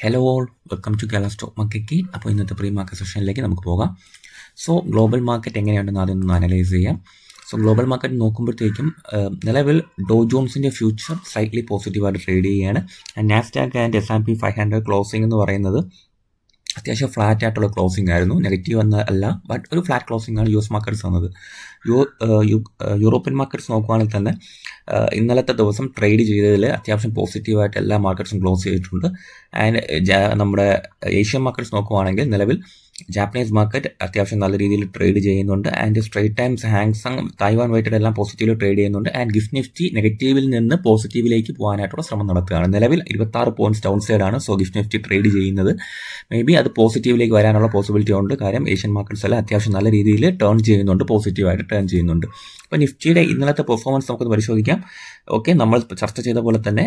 Hello all, welcome to Kerala stock market. അപ്പോൾ ഇന്നത്തെ pre market സെഷനിലേക്ക് നമുക്ക് പോകാം. സോ ഗ്ലോബൽ മാർക്കറ്റ് എങ്ങനെയുണ്ടെന്ന് ആദ്യം ഒന്ന് അനലൈസ് ചെയ്യാം. സോ ഗ്ലോബൽ മാർക്കറ്റ് നോക്കുമ്പോഴത്തേക്കും നിലവിൽ ഡോ ജോൺസിൻ്റെ ഫ്യൂച്ചർ സ്ലൈറ്റ്ലി പോസിറ്റീവായിട്ട് ട്രേഡ് ചെയ്യുകയാണ്. നാസ്ഡാക്ക് ആൻഡ് S&P 500 ക്ലോസിംഗ് എന്ന് പറയുന്നത് അത്യാവശ്യം ഫ്ലാറ്റ് ആയിട്ടുള്ള ക്ലോസിംഗ് ആയിരുന്നു. നെഗറ്റീവ് അല്ല, ബട്ട് ഒരു ഫ്ലാറ്റ് ക്ലോസിംഗ് ആണ് US മാർക്കറ്റ്സ് വന്നത്. യൂറോപ്യൻ മാർക്കറ്റ്സ് നോക്കുകയാണെങ്കിൽ തന്നെ ഇന്നലത്തെ ദിവസം ട്രേഡ് ചെയ്തതിൽ അത്യാവശ്യം പോസിറ്റീവായിട്ട് എല്ലാ മാർക്കറ്റ്സും ക്ലോസ് ചെയ്തിട്ടുണ്ട്. ആൻഡ് നമ്മുടെ ഏഷ്യൻ മാർക്കറ്റ്സ് നോക്കുകയാണെങ്കിൽ നിലവിൽ ജാപ്പനീസ് മാർക്കറ്റ് അത്യാവശ്യം നല്ല രീതിയിൽ ട്രേഡ് ചെയ്യുന്നുണ്ട്. And Straits Times, Hang Seng, Taiwan weighted എല്ലാം പോസിറ്റീവിൽ ട്രേഡ് ചെയ്യുന്നുണ്ട്. ആൻഡ് ഗിഫ്റ്റ് നിഫ്റ്റി നെഗറ്റീവിൽ നിന്ന് പോസിറ്റീവിലേക്ക് പോകാനായിട്ടുള്ള ശ്രമം നടത്തുകയാണ്. നിലവിൽ 26 പോയിന്റ്സ് ഡൗൺ സൈഡാണ്. സോ ഗിഫ്റ്റ് നിഫ്റ്റി ട്രേഡ് ചെയ്യുന്നത് മേ ബി അത് പോസിറ്റീവിലേക്ക് വരാനുള്ള പോസിബിലിറ്റി ഉണ്ട്. കാര്യം ഏഷ്യൻ മാർക്കറ്റ്സ് എല്ലാം അത്യാവശ്യം നല്ല രീതിയിൽ ടേൺ ചെയ്യുന്നുണ്ട്, പോസിറ്റീവായിട്ട് ടേൺ ചെയ്യുന്നുണ്ട്. അപ്പോൾ നിഫ്റ്റിയുടെ ഇന്നലത്തെ പെർഫോമൻസ് നമുക്കൊന്ന് പരിശോധിക്കാം. ഓക്കെ, നമ്മൾ ചർച്ച ചെയ്ത പോലെ തന്നെ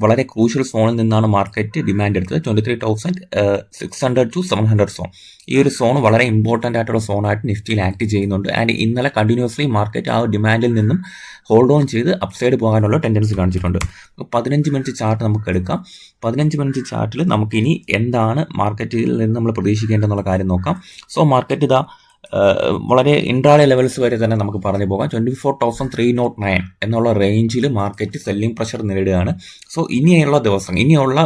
വളരെ ക്രൂഷ്യൽ സോണിൽ നിന്നാണ് മാർക്കറ്റ് ഡിമാൻഡ് എടുത്തത്. 23,600 to 700 സോൺ. ഈ ഒരു സോൺ വളരെ ഇമ്പോർട്ടൻ്റ് ആയിട്ടുള്ള സോണായിട്ട് നിഫ്റ്റിയിൽ ആക്ട് ചെയ്യുന്നുണ്ട്. ആൻഡ് ഇന്നലെ കണ്ടിന്യൂസ്ലി മാർക്കറ്റ് ആ ഡിമാൻഡിൽ നിന്നും ഹോൾഡ് ഓൺ ചെയ്ത് അപ്സൈഡ് പോകാനുള്ള ടെൻഡൻസി കാണിച്ചിട്ടുണ്ട്. 15 മിനിറ്റ് ചാർട്ട് നമുക്ക് എടുക്കാം. 15 മിനിറ്റ് ചാർട്ടിൽ നമുക്കിനി എന്താണ് മാർക്കറ്റിൽ നിന്ന് നമ്മൾ പ്രതീക്ഷിക്കേണ്ടതെന്നുള്ള കാര്യം നോക്കാം. സോ മാർക്കറ്റ് വളരെ ഇൻട്രാഡേ ലെവൽസ് വരെ തന്നെ നമുക്ക് പറഞ്ഞു പോകാം. 24,309 എന്നുള്ള റേഞ്ചിൽ മാർക്കറ്റ് സെല്ലിംഗ് പ്രഷർ നേടുകയാണ്. സോ ഇനിയുള്ള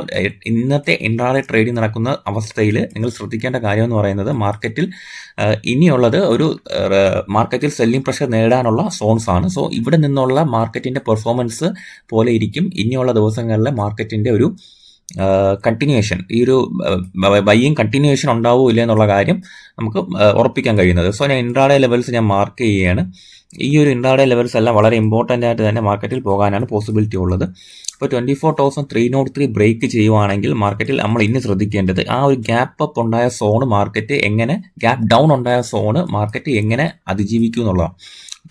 ഇന്നത്തെ ഇൻട്രാഡേ ട്രേഡിംഗ് നടക്കുന്ന അവസ്ഥയിൽ നിങ്ങൾ ശ്രദ്ധിക്കേണ്ട കാര്യം എന്ന് പറയുന്നത് മാർക്കറ്റിൽ ഇനിയുള്ളത് ഒരു മാർക്കറ്റിൽ സെല്ലിംഗ് പ്രഷർ നേടാനുള്ള സോൺസ് ആണ്. സോ ഇവിടെ നിന്നുള്ള മാർക്കറ്റിൻ്റെ പെർഫോമൻസ് പോലെ ഇരിക്കും ഇനിയുള്ള ദിവസങ്ങളിലെ മാർക്കറ്റിൻ്റെ ഒരു കണ്ടിന്യൂവേഷൻ. ഈ ഒരു ബൈയിങ് കണ്ടിന്യൂവേഷൻ ഉണ്ടാവോ ഇല്ല എന്നുള്ള കാര്യം നമുക്ക് ഉറപ്പിക്കാൻ കഴിയുന്നത്. സോ ഞാൻ ഇൻട്രാഡേ ലെവൽസ് ഞാൻ മാർക്ക് ചെയ്യുകയാണ്. ഈ ഒരു ഇൻട്രാഡേ ലെവൽസ് എല്ലാം വളരെ ഇമ്പോർട്ടൻ്റ് ആയിട്ട് തന്നെ മാർക്കറ്റിൽ പോകാനാണ് പോസിബിലിറ്റി ഉള്ളത്. ഇപ്പോൾ 24,303 ബ്രേക്ക് ചെയ്യുവാണെങ്കിൽ മാർക്കറ്റിൽ നമ്മൾ ഇനി ശ്രദ്ധിക്കേണ്ടത് ആ ഒരു ഗ്യാപ്പ് അപ്പ് ഉണ്ടായ സോണ് മാർക്കറ്റ് എങ്ങനെ, ഗ്യാപ്പ് ഡൗൺ ഉണ്ടായ സോണ് മാർക്കറ്റ് എങ്ങനെ അതിജീവിക്കും എന്നുള്ളതാണ്.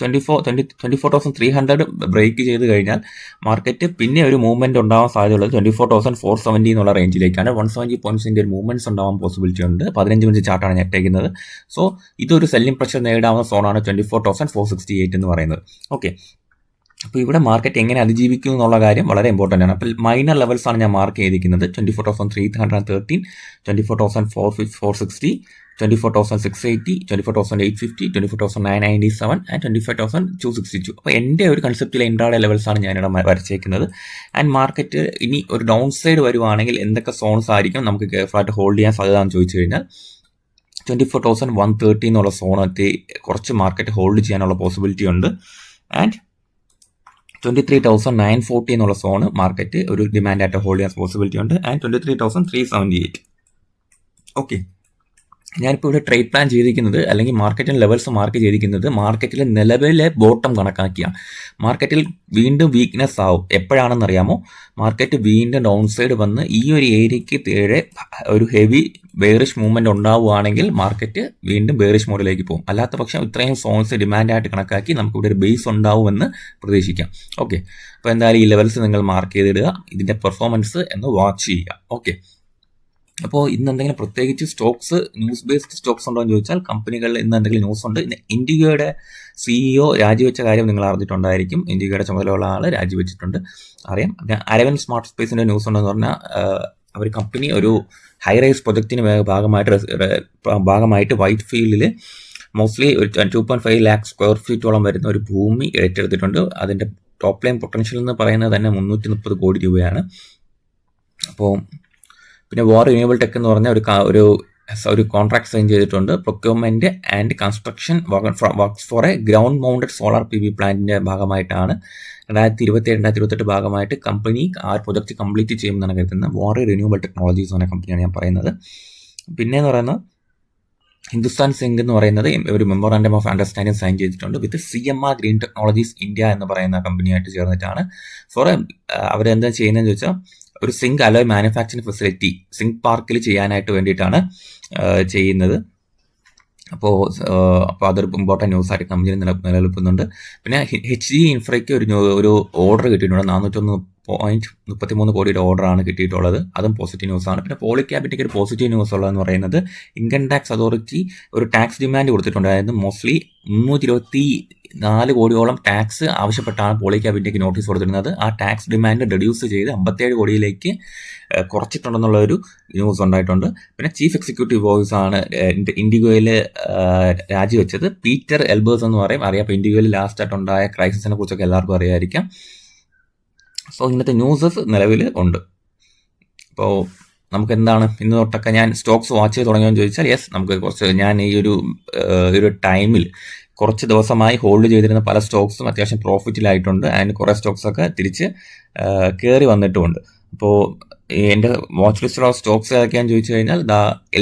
24,300 ബ്രേക്ക് ചെയ്ത് കഴിഞ്ഞാൽ മാർക്കറ്റ് പിന്നെ ഒരു മൂവ്മെന്റ് ഉണ്ടാവാൻ സാധ്യതയുള്ളത് 24,470 എന്നുള്ള റേഞ്ചിലേക്കാണ്. 170 പോയിന്റ്സിന്റെ ഒരു മൂവ്മെന്റ്സ് ഉണ്ടാവാൻ പോസിബിലിറ്റി ഉണ്ട്. 15 മിനിറ്റ് ചാർട്ടാണ് ഞാൻ ഇട്ടേക്കുന്നത്. സോ ഇതൊരു സെല്ലിംഗ് പ്രഷർ നേടാവുന്ന സോണാണ് 24,468 എന്ന് പറയുന്നത്. ഓക്കെ, അപ്പോൾ ഇവിടെ മാർക്കറ്റ് എങ്ങനെ അതിജീവിക്കും എന്നുള്ള കാര്യം വളരെ ഇമ്പോർട്ടൻ്റ് ആണ്. അപ്പോൾ മൈനർ ലെവൽസ് ആണ് ഞാൻ മാർക്ക് ചെയ്തിരിക്കുന്നത്. 24,313, 24,460, 24,680, 24,850, 24,997 ആൻഡ് 25,262. അപ്പോൾ എൻ്റെ ഒരു കൺസെപ്റ്റിലെ ഇൻട്രാഡേ ലെവൽസ് ആണ് ഞാനിവിടെ വരച്ചേക്കുന്നത്. ആൻഡ് മാർക്കറ്റ് ഇനി ഒരു ഡൗൺ സൈഡ് വരുവാണെങ്കിൽ എന്തൊക്കെ സോൺസ് ആയിരിക്കും നമുക്ക് കെയർഫുള്ളായിട്ട് ഹോൾഡ് ചെയ്യാൻ സാധ്യത എന്ന് ചോദിച്ചു കഴിഞ്ഞാൽ 24,130 എന്നുള്ള സോണത്തെ കുറച്ച് മാർക്കറ്റ് ഹോൾഡ് ചെയ്യാനുള്ള പോസിബിലിറ്റി ഉണ്ട്. ആൻഡ് 23,940 എന്നുള്ള സോണ് മാർക്കറ്റ് ഒരു ഡിമാൻഡായിട്ട് ഹോൾഡ് ചെയ്യാൻ പോസിബിലിറ്റി ഉണ്ട്. ആൻഡ് 23,378. ഓക്കെ, ഞാനിപ്പോൾ ഇവിടെ ട്രേഡ് പ്ലാൻ ചെയ്തിരിക്കുന്നത് അല്ലെങ്കിൽ മാർക്കറ്റിൻ്റെ ലെവൽസ് മാർക്ക് ചെയ്തിരിക്കുന്നത് മാർക്കറ്റിലെ നിലവിലെ ബോട്ടം കണക്കാക്കിയാണ്. മാർക്കറ്റിൽ വീണ്ടും വീക്ക്നെസ് ആവും എപ്പോഴാണെന്നറിയാമോ? മാർക്കറ്റ് വീണ്ടും ഡൗൺ സൈഡ് വന്ന് ഈ ഒരു ഏരിയയ്ക്ക് താഴെ ഒരു ഹെവി ബെയറിഷ് മൂവ്മെൻറ്റ് ഉണ്ടാവുകയാണെങ്കിൽ മാർക്കറ്റ് വീണ്ടും ബെയറിഷ് മോഡിലേക്ക് പോകും. അല്ലാത്ത പക്ഷം ഇത്രയും സോൺസ് ഡിമാൻഡായിട്ട് കണക്കാക്കി നമുക്കിവിടെ ഒരു ബേസ് ഉണ്ടാവുമെന്ന് പ്രതീക്ഷിക്കാം. ഓക്കെ, അപ്പോൾ എന്തായാലും ഈ ലെവൽസ് നിങ്ങൾ മാർക്ക് ചെയ്തിടുക, ഇതിൻ്റെ പെർഫോമൻസ് എന്ന് വാച്ച് ചെയ്യുക. ഓക്കെ, അപ്പോൾ ഇന്ന് എന്തെങ്കിലും പ്രത്യേകിച്ച് സ്റ്റോക്സ്, ന്യൂസ് ബേസ്ഡ് സ്റ്റോക്സ് ഉണ്ടോ എന്ന് ചോദിച്ചാൽ കമ്പനികളിൽ ഇന്ന് എന്തെങ്കിലും ന്യൂസ് ഉണ്ട്. ഇൻഡിഗോയുടെ CEO രാജിവെച്ച കാര്യം നിങ്ങൾ അറിഞ്ഞിട്ടുണ്ടായിരിക്കും. ഇൻഡിഗോയുടെ ചുമതലയുള്ള ആൾ രാജിവെച്ചിട്ടുണ്ട്, അറിയാം. അരവിന്ദ് സ്മാർട്ട് സ്പേസിൻ്റെ ന്യൂസ് ഉണ്ടെന്ന് പറഞ്ഞാൽ അവർ കമ്പനി ഒരു ഹൈ റൈസ് പ്രൊജക്റ്റിന് ഭാഗമായിട്ട് വൈറ്റ് ഫീൽഡിൽ മോസ്റ്റ്ലി ഒരു 2.5 ലാക്ക് സ്ക്വയർ ഫീറ്റോളം വരുന്ന ഒരു ഭൂമി ഏറ്റെടുത്തിട്ടുണ്ട്. അതിൻ്റെ ടോപ്പ് ലൈൻ പൊട്ടൻഷ്യൽ എന്ന് പറയുന്നത് തന്നെ 330 കോടി രൂപയാണ്. അപ്പോൾ പിന്നെ വാർ റിന്യൂവബിൾ ടെക് എന്ന് പറഞ്ഞ ഒരു കോൺട്രാക്ട് സൈൻ ചെയ്തിട്ടുണ്ട്. Procurement and construction works for A ground mounted solar PV പ്ലാന്റിന്റെ ഭാഗമായിട്ടാണ് 2027-2028 ഭാഗമായിട്ട് കമ്പനി ആ പ്രൊജക്ട് കംപ്ലീറ്റ് ചെയ്യുമെന്നാണ് കരുതുന്നത്. വാർ റിന്യൂവബിൾ ടെക്നോളജീസ് എന്ന കമ്പനിയാണ് ഞാൻ പറയുന്നത്. പിന്നെ എന്ന് പറയുന്നത് ഹിന്ദുസ്ഥാൻ സിങ്ക് എന്ന് പറയുന്നത് ഒരു മെമ്മോറാണ്ടം ഓഫ് അണ്ടർസ്റ്റാൻഡിംഗ് സൈൻ ചെയ്തിട്ടുണ്ട് with CMR Green Technologies India എന്ന് പറയുന്ന കമ്പനിയായിട്ട് ചേർന്നിട്ടാണ്. അവരെന്താ ചെയ്യുന്നതെന്ന് ചോദിച്ചാൽ ഒരു zinc alloy manufacturing facility zinc പാർക്കിൽ ചെയ്യാനായിട്ട് വേണ്ടിയിട്ടാണ് ചെയ്യുന്നത്. അപ്പോൾ അതൊരു ഇമ്പോർട്ടൻറ്റ് ന്യൂസ് ആയിട്ട് കമ്പനി നിലനിൽക്കുന്നുണ്ട്. പിന്നെ HG ഇൻഫ്രയ്ക്ക് ഒരു ഓർഡർ കിട്ടിയിട്ടുണ്ട്. 0.33 കോടിയുടെ ഓർഡറാണ് കിട്ടിയിട്ടുള്ളത്. അതും പോസിറ്റീവ് ന്യൂസാണ്. പിന്നെ പോളിക്യാബിൻ്റെക്ക് ഒരു പോസിറ്റീവ് ന്യൂസ് ഉള്ളതെന്ന് പറയുന്നത് ഇൻകം ടാക്സ് അതോറിറ്റി ഒരു ടാക്സ് ഡിമാൻഡ് കൊടുത്തിട്ടുണ്ട്. അതായത് മോസ്റ്റ്ലി 324 കോടിയോളം ടാക്സ് ആവശ്യപ്പെട്ടാണ് പോളിക്യാബിൻ്റെക്ക് നോട്ടീസ് കൊടുത്തിരുന്നത്. ആ ടാക്സ് ഡിമാൻഡ് റെഡ്യൂസ് ചെയ്ത് 57 കോടിയിലേക്ക് കുറച്ചിട്ടുണ്ടെന്നുള്ള ഒരു ന്യൂസ് ഉണ്ടായിട്ടുണ്ട്. പിന്നെ ചീഫ് എക്സിക്യൂട്ടീവ് ഓഫീസ് ആണ് ഇൻഡിഗോയിൽ രാജിവെച്ചത്. പീറ്റർ എൽബേഴ്സ് എന്ന് പറയും. അറിയാം, അപ്പോൾ ഇൻഡിഗോയിൽ ലാസ്റ്റായിട്ടുണ്ടായ ക്രൈസിസിനെ കുറിച്ചൊക്കെ എല്ലാവർക്കും അറിയാമായിരിക്കാം. സോ ഇന്നത്തെ ന്യൂസസ് നിലവിൽ ഉണ്ട്. അപ്പോൾ നമുക്ക് എന്താണ് ഇന്ന് തൊട്ടൊക്കെ ഞാൻ സ്റ്റോക്സ് വാച്ച് ചെയ്ത് തുടങ്ങിയെന്ന് ചോദിച്ചാൽ യെസ്, നമുക്ക് കുറച്ച് ഞാൻ ഈ ഒരു ടൈമിൽ കുറച്ച് ദിവസമായി ഹോൾഡ് ചെയ്തിരുന്ന പല സ്റ്റോക്സും അത്യാവശ്യം പ്രോഫിറ്റിലായിട്ടുണ്ട്. ആൻഡ് കുറേ സ്റ്റോക്സൊക്കെ തിരിച്ച് കയറി വന്നിട്ടുമുണ്ട്. അപ്പോൾ എൻ്റെ വാച്ച് ലിസ്റ്റിലുള്ള സ്റ്റോക്സ് ഏതൊക്കെയാണെന്ന് ചോദിച്ചു കഴിഞ്ഞാൽ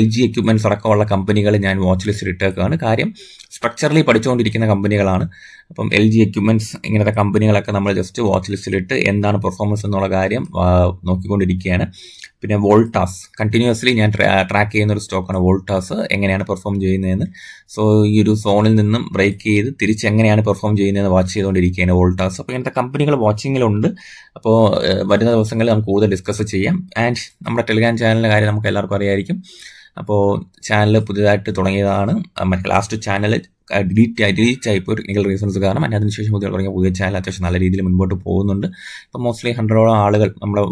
LG എക്യുപ്മെൻറ്റ്സ് അടക്കമുള്ള കമ്പനികൾ ഞാൻ വാച്ച് ലിസ്റ്റിൽ ഇട്ടേക്കാണ്. കാര്യം സ്ട്രക്ചറലി പഠിച്ചുകൊണ്ടിരിക്കുന്ന കമ്പനികളാണ്. അപ്പം LG എക്യുപ്മെൻറ്റ്സ് ഇങ്ങനത്തെ കമ്പനികളൊക്കെ നമ്മൾ ജസ്റ്റ് വാച്ച് ലിസ്റ്റിലിട്ട് എന്താണ് പെർഫോമൻസ് എന്നുള്ള കാര്യം നോക്കിക്കൊണ്ടിരിക്കുകയാണ്. പിന്നെ വോൾട്ടാസ് കണ്ടിന്യൂസ്ലി ഞാൻ ട്രാക്ക് ചെയ്യുന്ന ഒരു സ്റ്റോക്കാണ് വോൾട്ടാസ്, എങ്ങനെയാണ് പെർഫോം ചെയ്യുന്നതെന്ന്. സോ ഈ ഒരു സോണിൽ നിന്നും ബ്രേക്ക് ചെയ്ത് തിരിച്ച് എങ്ങനെയാണ് പെർഫോം ചെയ്യുന്നതെന്ന് വാച്ച് ചെയ്തുകൊണ്ടിരിക്കുകയാണ് വോൾട്ടാസ്. അപ്പോൾ ഇങ്ങനത്തെ കമ്പനികൾ വാച്ചിങ്ങിലുണ്ട്. അപ്പോൾ വരുന്ന ദിവസങ്ങളിൽ നമുക്ക് കൂടുതൽ ഡിസ്കസ് ചെയ്യാം. ആൻഡ് നമ്മുടെ ടെലിഗ്രാം ചാനലിൻ്റെ കാര്യം നമുക്ക് എല്ലാവർക്കും അറിയാമായിരിക്കും. അപ്പോൾ ചാനൽ പുതിയതായിട്ട് തുടങ്ങിയതാണ്. മറ്റേ ലാസ്റ്റ് ചാനൽ ഡിലീറ്റ് ആയിപ്പോൾ ടെക്നിക്കൽ റീസൺസ് കാരണം. അതിനുശേഷം തുടങ്ങിയ പുതിയ ചാനൽ അത്യാവശ്യം നല്ല രീതിയിൽ മുൻപോട്ട് പോകുന്നുണ്ട്. ഇപ്പോൾ മോസ്റ്റ്ലി 100ഓളം ആളുകൾ നമ്മുടെ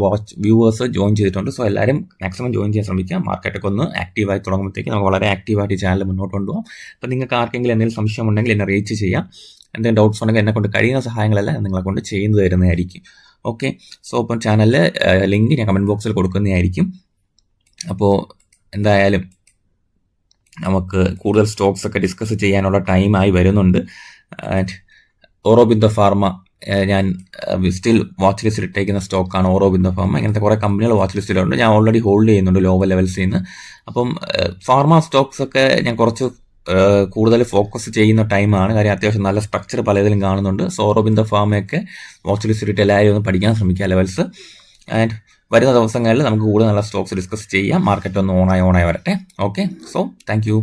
വ്യൂവേഴ്സ് ജോയിൻ ചെയ്തിട്ടുണ്ട്. സോ എല്ലാവരും മാക്സിമം ജോയിൻ ചെയ്യാൻ ശ്രമിക്കുക. മാർക്കറ്റൊക്കെ ഒന്ന് ആക്റ്റീവായി തുടങ്ങുമ്പോഴത്തേക്ക് നമുക്ക് വളരെ ആക്റ്റീവായിട്ട് ഈ ചാനൽ മുന്നോട്ട് കൊണ്ടുപോകാം. അപ്പോൾ നിങ്ങൾക്ക് ആർക്കെങ്കിലും എന്തെങ്കിലും സംശയം ഉണ്ടെങ്കിൽ എന്നെ റീച്ച് ചെയ്യാം. എന്തെങ്കിലും ഡൗട്ട്സ് ഉണ്ടെങ്കിൽ എന്നെ കൊണ്ട് കഴിയുന്ന സഹായങ്ങളെല്ലാം നിങ്ങളെ കൊണ്ട് ചെയ്യുന്നത് തരുന്നതായിരിക്കും. ഓക്കെ, സോ ഇപ്പം ചാനലിൽ ലിങ്ക് ഞാൻ കമൻറ്റ് ബോക്സിൽ കൊടുക്കുന്നതായിരിക്കും. അപ്പോൾ എന്തായാലും നമുക്ക് കൂടുതൽ സ്റ്റോക്സ് ഒക്കെ ഡിസ്കസ് ചെയ്യാനുള്ള ടൈമായി വരുന്നുണ്ട്. ആൻഡ് ഓറോബിന്ദോ ഫാർമ ഞാൻ സ്റ്റിൽ വാച്ച് ലിസ്റ്റിൽ ഇട്ടേക്കുന്ന സ്റ്റോക്കാണ് ഓറോബിന്ദോ ഫാർമ. ഇങ്ങനത്തെ കുറേ കമ്പനികൾ വാച്ച് ലിസ്റ്റിലുണ്ട്. ഞാൻ ഓൾറെഡി ഹോൾഡ് ചെയ്യുന്നുണ്ട് ലോവർ ലെവൽസിൽ നിന്ന്. അപ്പം ഫാർമ സ്റ്റോക്സ് ഒക്കെ ഞാൻ കുറച്ച് കൂടുതൽ ഫോക്കസ് ചെയ്യുന്ന ടൈമാണ്. കാര്യം അത്യാവശ്യം നല്ല സ്ട്രക്ചർ പലതിലും കാണുന്നുണ്ട്. സോ ഓറോബിന്ദോ ഫാർമയൊക്കെ വാച്ച് ലിസ്റ്റിലിട്ട് എല്ലാവരും ഒന്ന് പഠിക്കാൻ ശ്രമിക്കുക ലെവൽസ്. ആൻഡ് വരുന്ന ദിവസങ്ങളിൽ നമുക്ക് കൂടുതൽ നല്ല സ്റ്റോക്സ് ഡിസ്കസ് ചെയ്യാം. മാർക്കറ്റ് ഒന്ന് ഓണായി വരട്ടെ. Okay, so thank you.